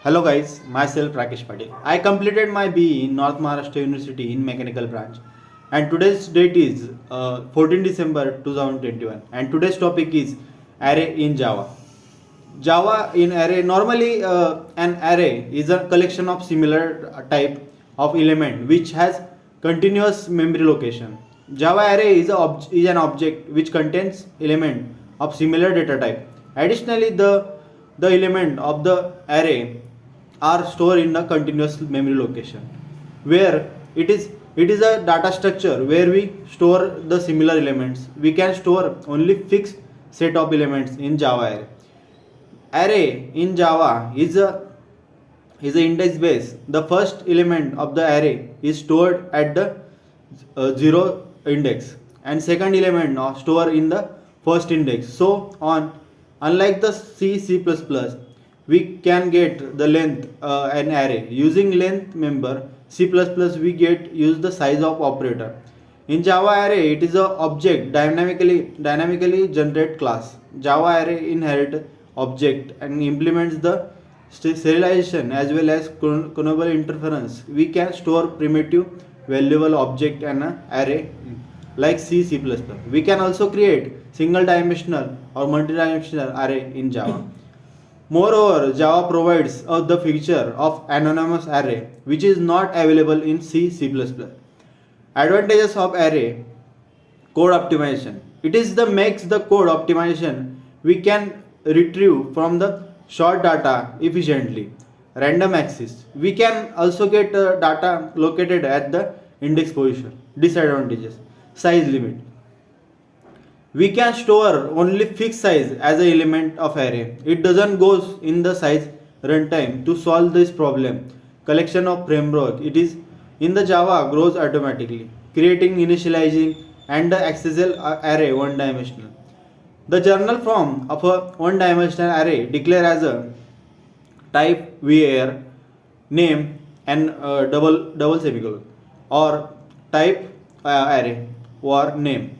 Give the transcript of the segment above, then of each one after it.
Hello guys, myself Rakesh Patil. I completed my BE in North Maharashtra University in Mechanical branch, and today's date is 14 December 2021, and today's topic is array in Java. Java in array, normally an array is a collection of similar type of element which has continuous memory location. Java array is an object which contains element of similar data type. Additionally, the element of the array are stored in a continuous memory location where it is a data structure where we store the similar elements. We can store only fixed set of elements in Java array. Array in Java is a index base. The first element of the array is stored at the zero index, and second element are stored in the first index. So on, unlike the C++, we can get the length an array using length member. C++ we get use the size of operator. In Java array, it is a object dynamically generate class. Java array inherit object and implements the serialization as well as clonable interference. We can store primitive valuable object and an array like C++. We can also create single dimensional or multi-dimensional array in Java. Moreover, Java provides the feature of anonymous array which is not available in C++. Advantages of array code optimization. It is the makes the code optimization we can retrieve from the short data efficiently. Random access. We can also get data located at the index position. Disadvantages. Size limit. We can store only fixed size as a element of array. It doesn't goes in the size runtime. To solve this problem, collection of framework it is in the Java grows automatically, creating initializing and the accessible array one dimensional. The journal form of a one dimensional array declare as a type var name and double semicolon or type array or name.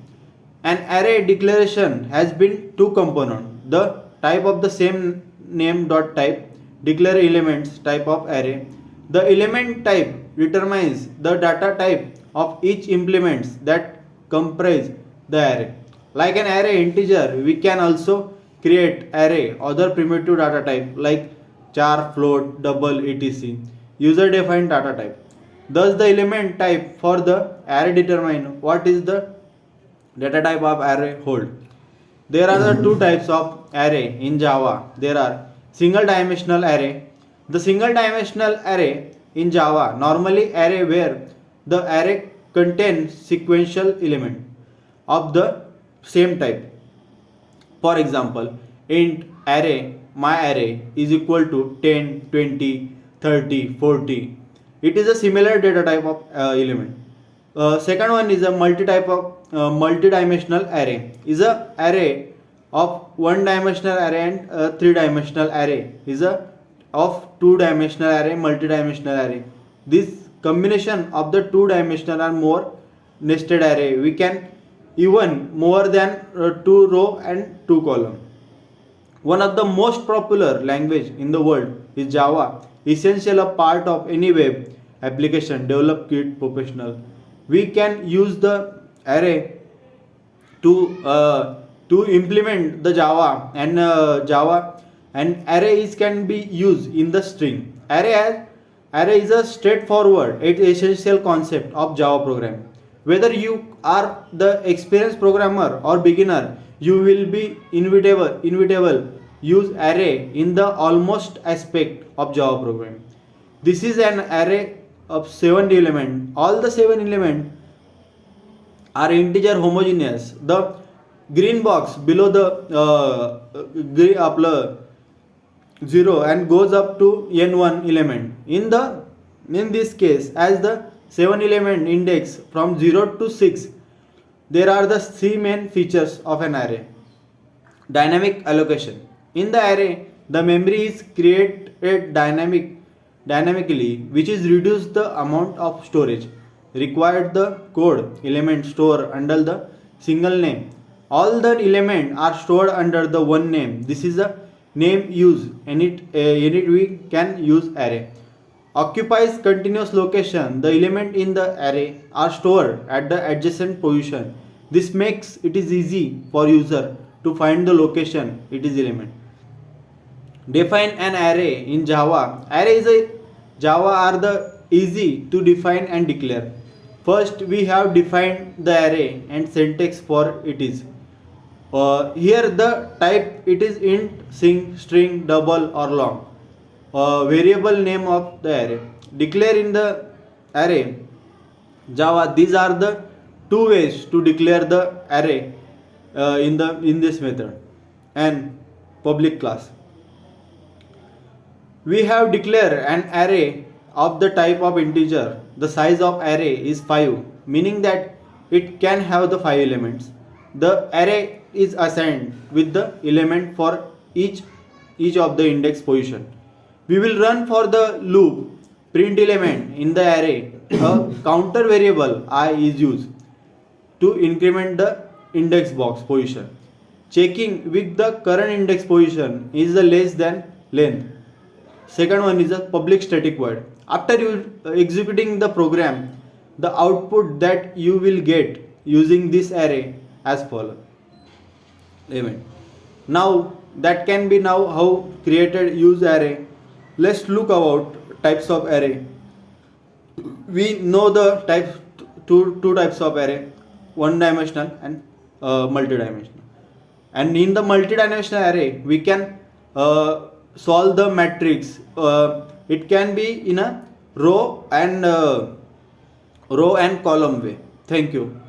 An array declaration has been two component. The type of the same name dot type declare elements type of array. The element type determines the data type of each implements that comprise the array. Like an array integer, we can also create array other primitive data type like char, float, double, etc. User defined data type. Thus the element type for the array determine what is the data type of array hold. There are the two types of array in Java. There are single dimensional array. The single dimensional array in Java normally array where the array contains sequential element of the same type. For example, int array my array is equal to 10, 20, 30, 40. It is a similar data type of element. Second one is a multi-type of multi-dimensional array. Is a array of one-dimensional array and three-dimensional array. Is a of two-dimensional array, multi-dimensional array. This combination of the two-dimensional and more nested array. We can even more than two row and two column. One of the most popular language in the world is Java. Essential a part of any web application developed kit professional. We can use the array to implement the Java and arrays can be used in the string. Array is a straightforward, it essential concept of Java programming. Whether you are the experienced programmer or beginner, you will be inevitable use array in the almost aspect of Java programming. This is an array of 7 elements. All the 7 elements are integer homogeneous. The green box below the आपलं 0 and goes up to n1 element. In this case, as the 7 element index from 0 to 6, there are the 3 main features of an array. Dynamic allocation. In the array, the memory is created dynamically, which is reduce the amount of storage required. The code element store under the single name. All the elements are stored under the one name. This is a name use init we can use array. Occupies continuous location, the element in the array are stored at the adjacent position. This makes it is easy for user to find the location it is element. Define an array in Java. Arrays in Java are the easy to define and declare. First we have defined the array and syntax for it is. Here the type it is int, string, double or long. Variable name of the array. Declare in the array Java. These are the two ways to declare the array in this method. And public class. We have declared an array of the type of integer. The size of array is 5, meaning that it can have the 5 elements. The array is assigned with the element for each of the index position. We will run for the loop print element in the array. A counter variable I is used to increment the index box position. Checking with the current index position is the less than length. Second one is a public static void. After you executing the program, the output that you will get using this array as follows. Element. Now that can be now how created use array. Let's look about types of array. We know the types two types of array, one dimensional and multi-dimensional. And in the multi-dimensional array, we can solve the matrix. It can be in a row and column way. Thank you.